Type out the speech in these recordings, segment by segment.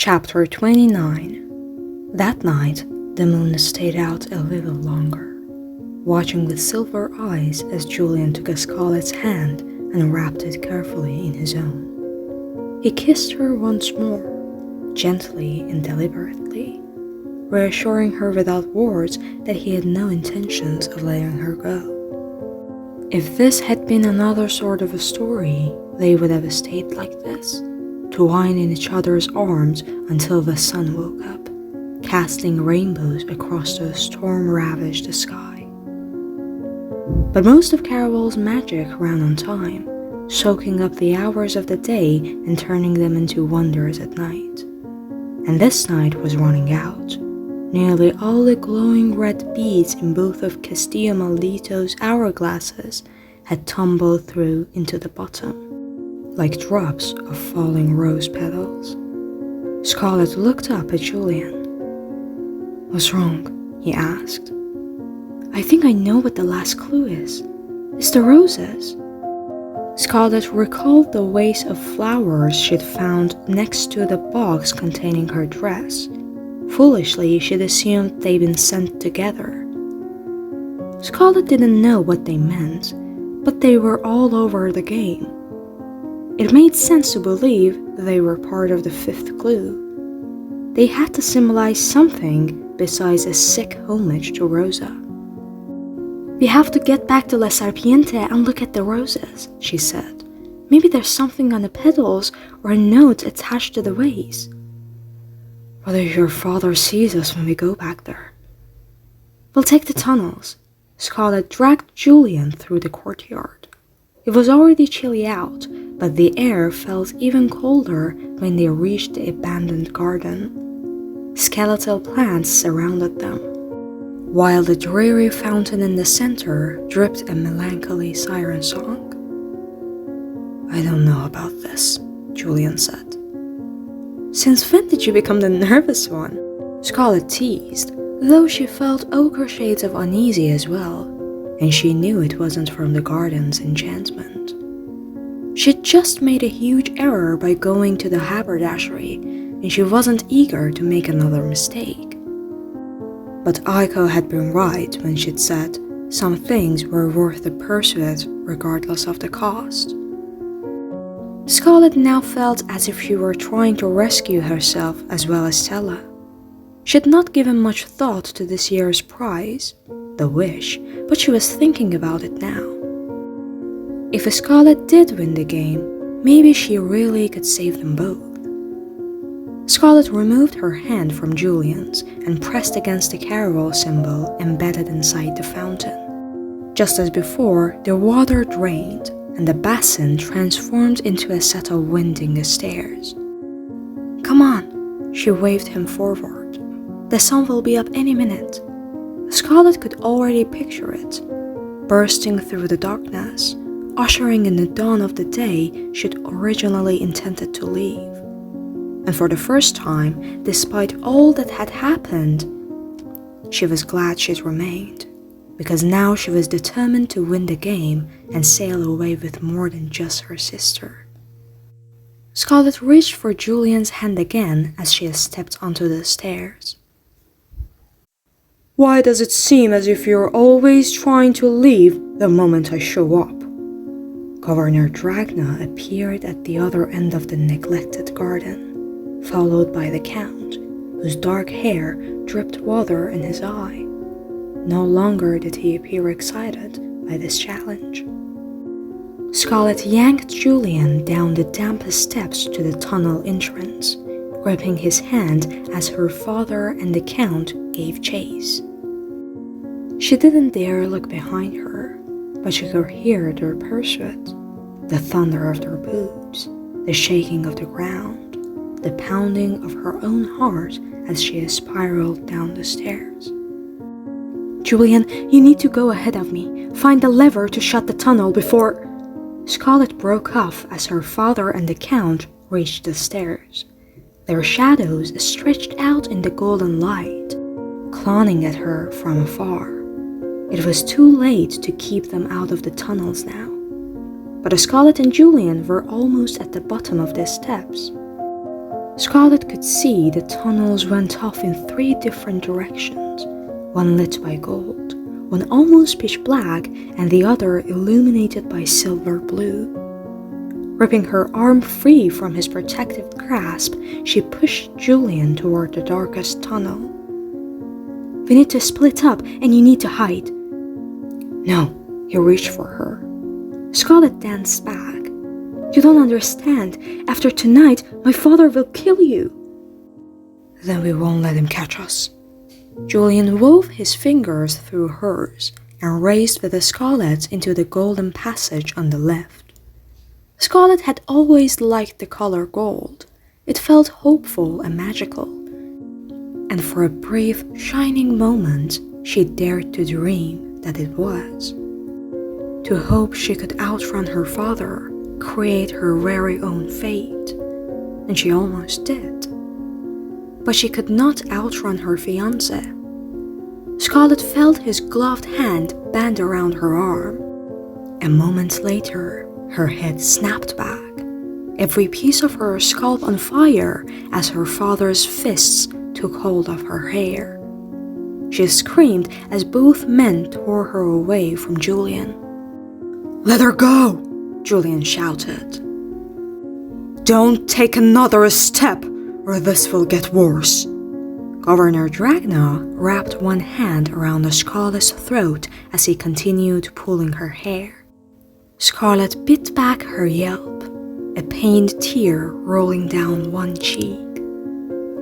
Chapter 29. That night, the moon stayed out a little longer, watching with silver eyes as Julian took Scarlett's hand and wrapped it carefully in his own. He kissed her once more, gently and deliberately, reassuring her without words that he had no intentions of letting her go. If this had been another sort of a story, they would have stayed like this, twined in each other's arms until the sun woke up, casting rainbows across the storm-ravaged sky. But most of Caraval's magic ran on time, soaking up the hours of the day and turning them into wonders at night. And this night was running out. Nearly all the glowing red beads in both of Castillo Maldito's hourglasses had tumbled through into the bottom, like drops of falling rose petals. Scarlett looked up at Julian. "What's wrong?" he asked. "I think I know what the last clue is. It's the roses." Scarlett recalled the vase of flowers she'd found next to the box containing her dress. Foolishly, she'd assumed they'd been sent together. Scarlett didn't know what they meant, but they were all over the game. It made sense to believe they were part of the fifth clue. They had to symbolize something besides a sick homage to Rosa. "We have to get back to La Serpiente and look at the roses," she said. "Maybe there's something on the petals or a note attached to the vase." "What if your father sees us when we go back there?" "We'll take the tunnels." Scarlett dragged Julian through the courtyard. It was already chilly out, but the air felt even colder when they reached the abandoned garden. Skeletal plants surrounded them, while the dreary fountain in the center dripped a melancholy siren song. "I don't know about this," Julian said. "Since when did you become the nervous one?" Scarlett teased, though she felt ochre shades of uneasy as well, and she knew it wasn't from the garden's enchantment. She'd just made a huge error by going to the haberdashery, and she wasn't eager to make another mistake. But Aiko had been right when she'd said some things were worth the pursuit regardless of the cost. Scarlett now felt as if she were trying to rescue herself as well as Stella. She'd not given much thought to this year's prize, the wish, but she was thinking about it now. If Scarlett did win the game, maybe she really could save them both. Scarlett removed her hand from Julian's and pressed against the caraval symbol embedded inside the fountain. Just as before, the water drained, and the basin transformed into a set of winding stairs. "Come on," she waved him forward. "The sun will be up any minute." Scarlett could already picture it, bursting through the darkness, ushering in the dawn of the day she'd originally intended to leave. And for the first time, despite all that had happened, she was glad she'd remained, because now she was determined to win the game and sail away with more than just her sister. Scarlett reached for Julian's hand again as she stepped onto the stairs. "Why does it seem as if you're always trying to leave the moment I show up?" Governor Dragna appeared at the other end of the neglected garden, followed by the Count, whose dark hair dripped water in his eye. No longer did he appear excited by this challenge. Scarlett yanked Julian down the damp steps to the tunnel entrance, gripping his hand as her father and the Count gave chase. She didn't dare look behind her, but she could hear their pursuit, the thunder of their boots, the shaking of the ground, the pounding of her own heart as she spiraled down the stairs. "Julian, you need to go ahead of me. Find the lever to shut the tunnel before—" Scarlett broke off as her father and the Count reached the stairs. Their shadows stretched out in the golden light, clawing at her from afar. It was too late to keep them out of the tunnels now. But Scarlett and Julian were almost at the bottom of the steps. Scarlet could see the tunnels went off in 3 different directions, one lit by gold, one almost pitch black, and the other illuminated by silver blue. Ripping her arm free from his protective grasp, she pushed Julian toward the darkest tunnel. "We need to split up, and you need to hide." "No," he reached for her. Scarlet danced back. "You don't understand. After tonight, my father will kill you." "Then we won't let him catch us." Julian wove his fingers through hers and raced with the Scarlet into the golden passage on the left. Scarlet had always liked the color gold. It felt hopeful and magical. And for a brief, shining moment, she dared to dream that it was. To hope she could outrun her father, create her very own fate. And she almost did. But she could not outrun her fiancé. Scarlet felt his gloved hand bend around her arm. A moment later, her head snapped back, every piece of her scalp on fire as her father's fists took hold of her hair. She screamed as both men tore her away from Julian. "Let her go!" Julian shouted. "Don't take another step, or this will get worse." Governor Dragna wrapped one hand around the Scarlet's throat as he continued pulling her hair. Scarlet bit back her yelp, a pained tear rolling down one cheek.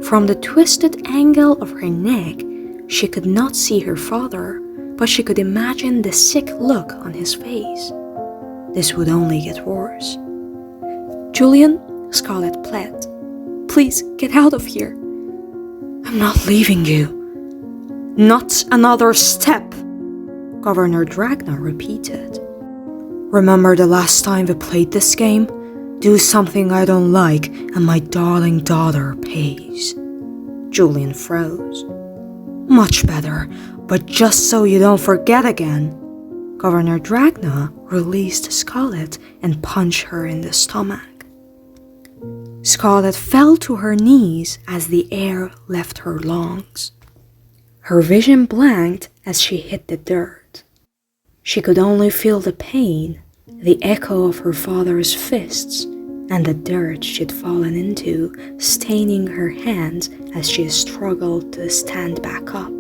From the twisted angle of her neck, she could not see her father, but she could imagine the sick look on his face. This would only get worse. "Julian," Scarlet pled, "please get out of here." "I'm not leaving you." "Not another step," Governor Dragna repeated. "Remember the last time we played this game? Do something I don't like and my darling daughter pays." Julian froze. "Much better, but just so you don't forget again." Governor Dragna released Scarlet and punched her in the stomach. Scarlet fell to her knees as the air left her lungs. Her vision blanked as she hit the dirt. She could only feel the pain, the echo of her father's fists, and the dirt she'd fallen into, staining her hands as she struggled to stand back up.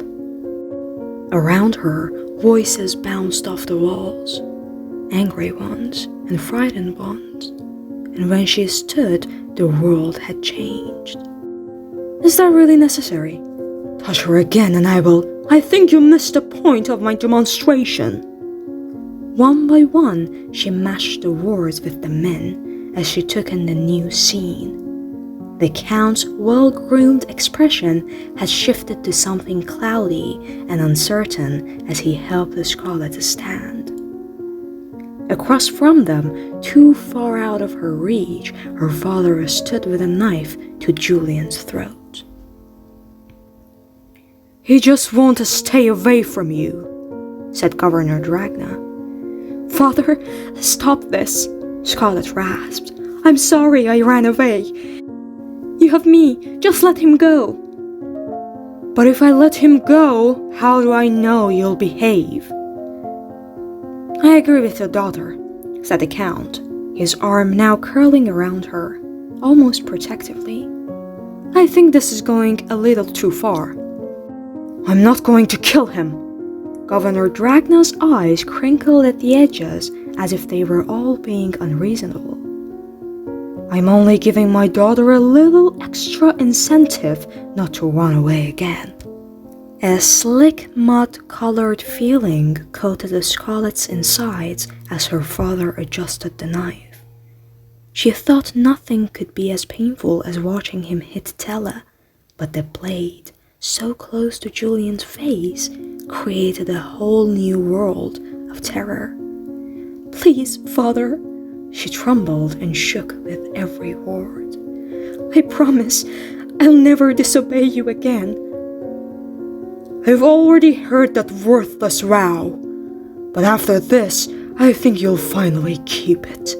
Around her, voices bounced off the walls, angry ones and frightened ones, and when she stood, the world had changed. "Is that really necessary?" "Touch her again and I think you missed the point of my demonstration." One by one, she matched the words with the men as she took in the new scene. The Count's well-groomed expression had shifted to something cloudy and uncertain as he helped the Scarlet to stand. Across from them, too far out of her reach, her father stood with a knife to Julian's throat. "He just wants to stay away from you," said Governor Dragna. "Father, stop this," Scarlet rasped. "I'm sorry I ran away. You have me, just let him go." "But if I let him go, how do I know you'll behave?" "I agree with your daughter," said the Count, his arm now curling around her, almost protectively. "I think this is going a little too far." "I'm not going to kill him." Governor Dragna's eyes crinkled at the edges as if they were all being unreasonable. "I'm only giving my daughter a little extra incentive not to run away again." A slick mud-colored feeling coated the Scarlet's insides as her father adjusted the knife. She thought nothing could be as painful as watching him hit Tella, but the blade, so close to Julian's face, created a whole new world of terror. "Please, father," she trembled and shook with every word. "I promise I'll never disobey you again." "I've already heard that worthless row, but after this, I think you'll finally keep it."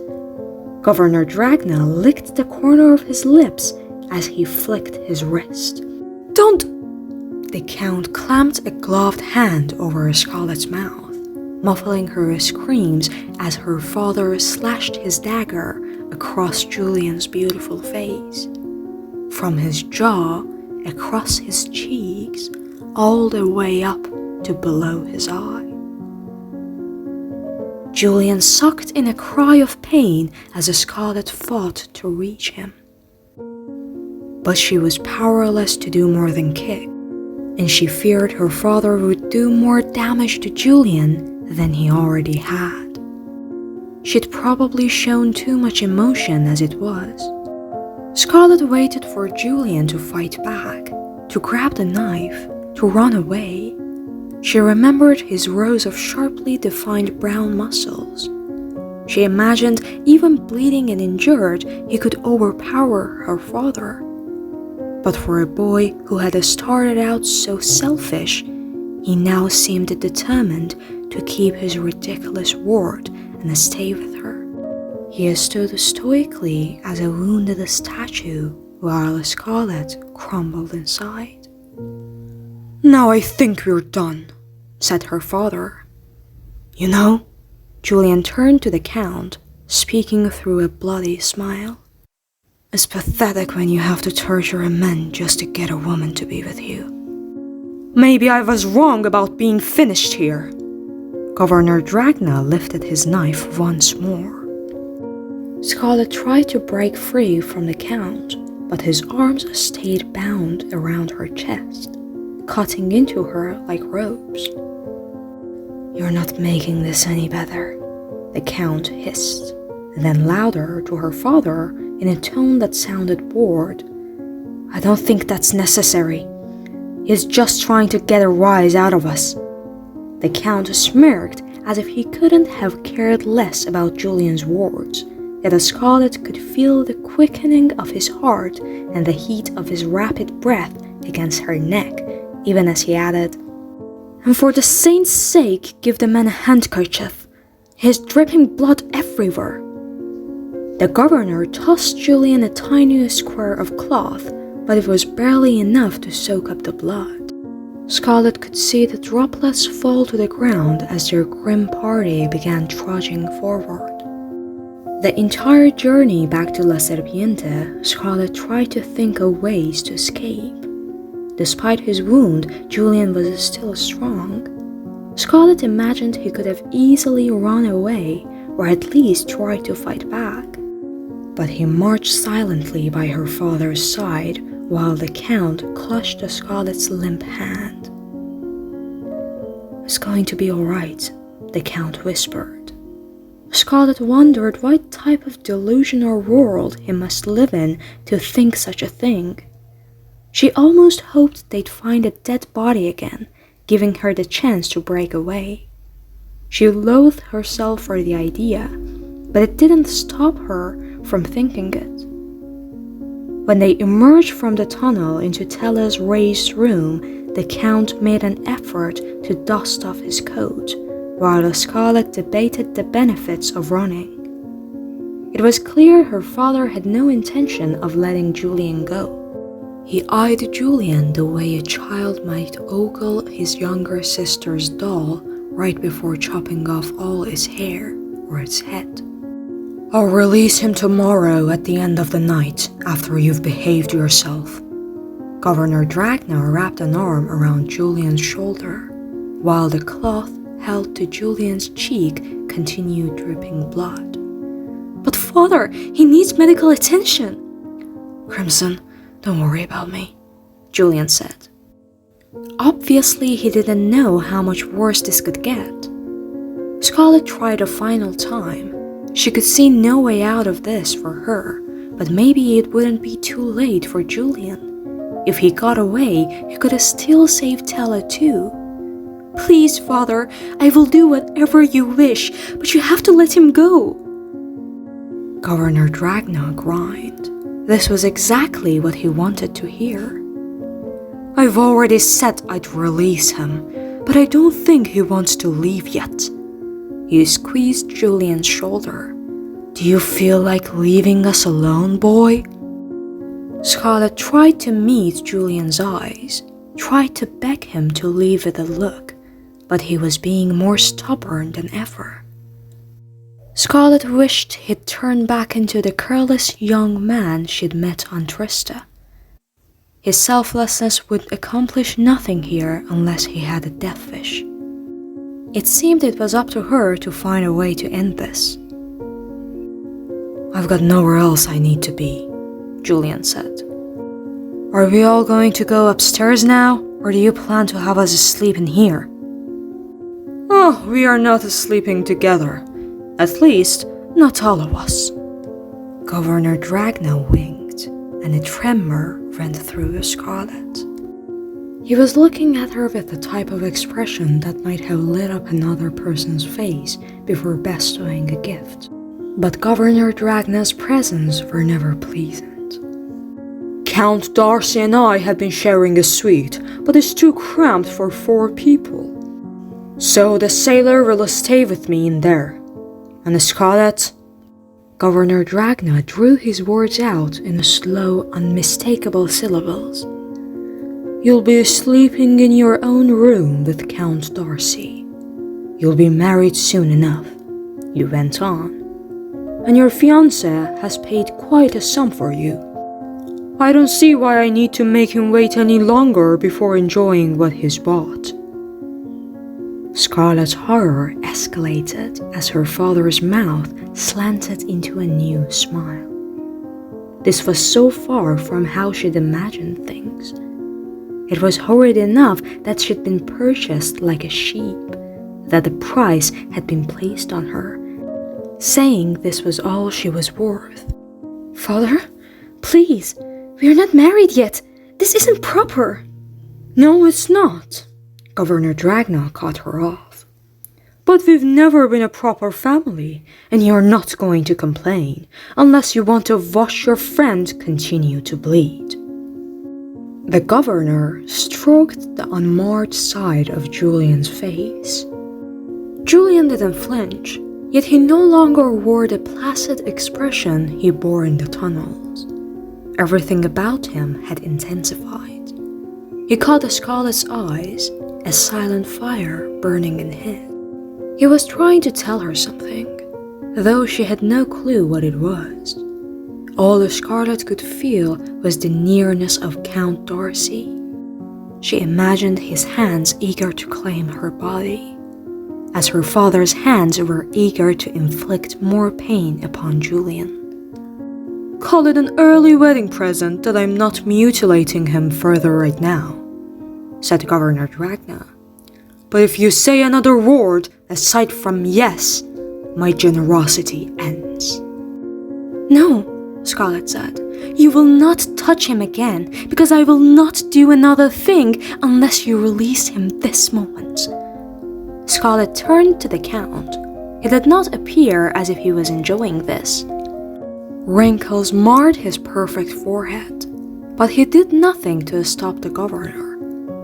Governor Dragna licked the corner of his lips as he flicked his wrist. "Don't!" The Count clamped a gloved hand over Scarlett's mouth, muffling her screams as her father slashed his dagger across Julian's beautiful face. From his jaw, across his cheeks, all the way up to below his eye. Julian sucked in a cry of pain as Scarlett fought to reach him. But she was powerless to do more than kick, and she feared her father would do more damage to Julian than he already had. She'd probably shown too much emotion as it was. Scarlett waited for Julian to fight back, to grab the knife, to run away. She remembered his rows of sharply defined brown muscles. She imagined, even bleeding and injured, he could overpower her father. But for a boy who had started out so selfish, he now seemed determined to keep his ridiculous word and stay with her. He stood stoically as a wounded statue while Scarlett crumbled inside. "Now I think we're done," said her father. "You know," Julian turned to the Count, speaking through a bloody smile. "It's pathetic when you have to torture a man just to get a woman to be with you. Maybe I was wrong about being finished here." Governor Dragna lifted his knife once more. Scarlett tried to break free from the Count, but his arms stayed bound around her chest, cutting into her like ropes. "You're not making this any better," the Count hissed, then louder to her father in a tone that sounded bored. "I don't think that's necessary. He's just trying to get a rise out of us." The Count smirked as if he couldn't have cared less about Julian's words, yet Scarlett could feel the quickening of his heart and the heat of his rapid breath against her neck, even as he added, "And for the saint's sake, give the man a handkerchief. He's dripping blood everywhere." The governor tossed Julian a tiny square of cloth, but it was barely enough to soak up the blood. Scarlett could see the droplets fall to the ground as their grim party began trudging forward. The entire journey back to La Serpiente, Scarlett tried to think of ways to escape. Despite his wound, Julian was still strong. Scarlett imagined he could have easily run away, or at least tried to fight back. But he marched silently by her father's side while the Count clutched Scarlett's limp hand. "It's going to be all right," the Count whispered. Scarlett wondered what type of delusional world he must live in to think such a thing. She almost hoped they'd find a dead body again, giving her the chance to break away. She loathed herself for the idea, but it didn't stop her from thinking it. When they emerged from the tunnel into Tella's raised room, the Count made an effort to dust off his coat, while Scarlett debated the benefits of running. It was clear her father had no intention of letting Julian go. He eyed Julian the way a child might ogle his younger sister's doll right before chopping off all its hair or its head. "I'll release him tomorrow at the end of the night after you've behaved yourself." Governor Dragna wrapped an arm around Julian's shoulder, while the cloth held to Julian's cheek continued dripping blood. "But father, he needs medical attention." "Crimson, don't worry about me," Julian said. Obviously, he didn't know how much worse this could get. Scarlett tried a final time. She could see no way out of this for her, but maybe it wouldn't be too late for Julian. If he got away, he could still save Tella too. "Please, father, I will do whatever you wish, but you have to let him go." Governor Dragna groaned. This was exactly what he wanted to hear. "I've already said I'd release him, but I don't think he wants to leave yet." He squeezed Julian's shoulder. "Do you feel like leaving us alone, boy?" Scarlett tried to meet Julian's eyes, tried to beg him to leave with a look, but he was being more stubborn than ever. Scarlett wished he'd turn back into the careless young man she'd met on Trista. His selflessness would accomplish nothing here unless he had a death wish. It seemed it was up to her to find a way to end this. "I've got nowhere else I need to be," Julian said. "Are we all going to go upstairs now, or do you plan to have us asleep in here?" "Oh, we are not sleeping together. At least, not all of us." Governor Dragna winked, and a tremor ran through Scarlett. He was looking at her with the type of expression that might have lit up another person's face before bestowing a gift. But Governor Dragna's presence were never pleasant. "Count Darcy and I had been sharing a suite, but it's too cramped for 4 people. So the sailor will stay with me in there. And Scarlett..." Governor Dragna drew his words out in slow, unmistakable syllables. "You'll be sleeping in your own room with Count Darcy. You'll be married soon enough," you went on. "And your fiancé has paid quite a sum for you. I don't see why I need to make him wait any longer before enjoying what he's bought." Scarlett's horror escalated as her father's mouth slanted into a new smile. This was so far from how she'd imagined things. It was horrid enough that she'd been purchased like a sheep, that the price had been placed on her, saying this was all she was worth. "Father, please, we're not married yet. This isn't proper." "No, it's not." Governor Dragna cut her off. "But we've never been a proper family, and you're not going to complain unless you want to watch your friend continue to bleed." The governor stroked the unmarred side of Julian's face. Julian didn't flinch, yet he no longer wore the placid expression he bore in the tunnels. Everything about him had intensified. He caught Scarlett's eyes, a silent fire burning in his. He was trying to tell her something, though she had no clue what it was. All Scarlett could feel was the nearness of Count Darcy. She imagined his hands eager to claim her body, as her father's hands were eager to inflict more pain upon Julian. "Call it an early wedding present that I'm not mutilating him further right now," said Governor Dragna. "But if you say another word aside from yes, my generosity ends." "No," Scarlett said. "You will not touch him again, because I will not do another thing unless you release him this moment." Scarlett turned to the Count. It did not appear as if he was enjoying this. Wrinkles marred his perfect forehead, but he did nothing to stop the governor,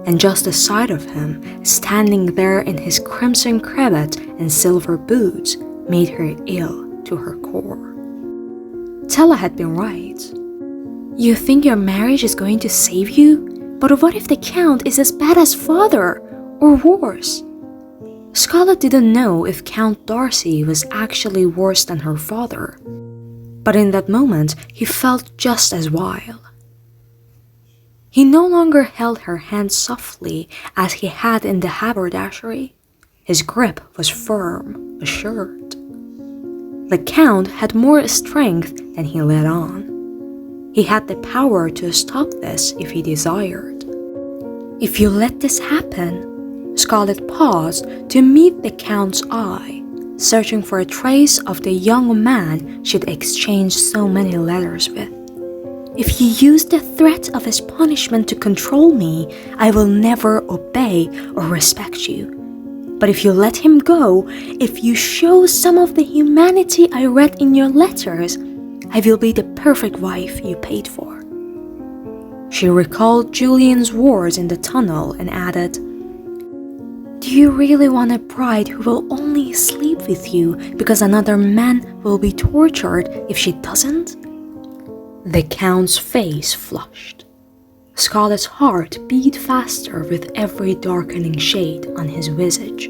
and just the sight of him, standing there in his crimson cravat and silver boots, made her ill to her core. Tella had been right. "You think your marriage is going to save you? But what if the Count is as bad as father, or worse?" Scarlett didn't know if Count Darcy was actually worse than her father, but in that moment he felt just as vile. He no longer held her hand softly as he had in the haberdashery. His grip was firm, assured. The Count had more strength than he let on. He had the power to stop this if he desired. "If you let this happen..." Scarlett paused to meet the Count's eye, searching for a trace of the young man she'd exchanged so many letters with. "If you use the threat of his punishment to control me, I will never obey or respect you. But if you let him go, if you show some of the humanity I read in your letters, I will be the perfect wife you paid for." She recalled Julian's words in the tunnel and added, "Do you really want a bride who will only sleep with you because another man will be tortured if she doesn't?" The Count's face flushed. Scarlet's heart beat faster with every darkening shade on his visage.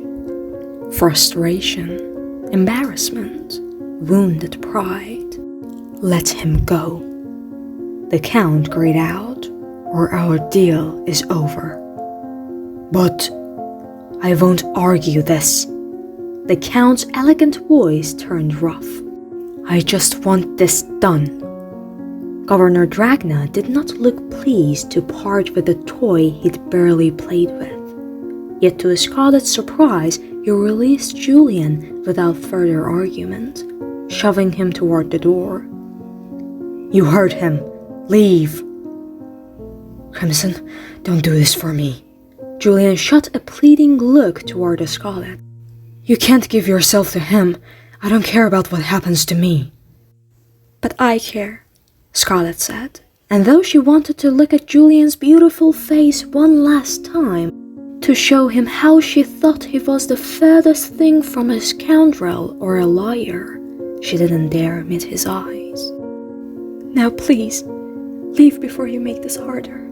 Frustration, embarrassment, wounded pride. "Let him go," the Count cried out, "or our deal is over." "But I won't argue this." The Count's elegant voice turned rough. "I just want this done." Governor Dragna did not look pleased to part with the toy he'd barely played with. Yet to Scarlet's surprise, he released Julian without further argument, shoving him toward the door. "You hurt him. Leave." "Crimson, don't do this for me." Julian shot a pleading look toward Scarlet. "You can't give yourself to him. I don't care about what happens to me." "But I care," Scarlet said, and though she wanted to look at Julian's beautiful face one last time, to show him how she thought he was the furthest thing from a scoundrel or a liar, she didn't dare meet his eyes. "Now please, leave before you make this harder."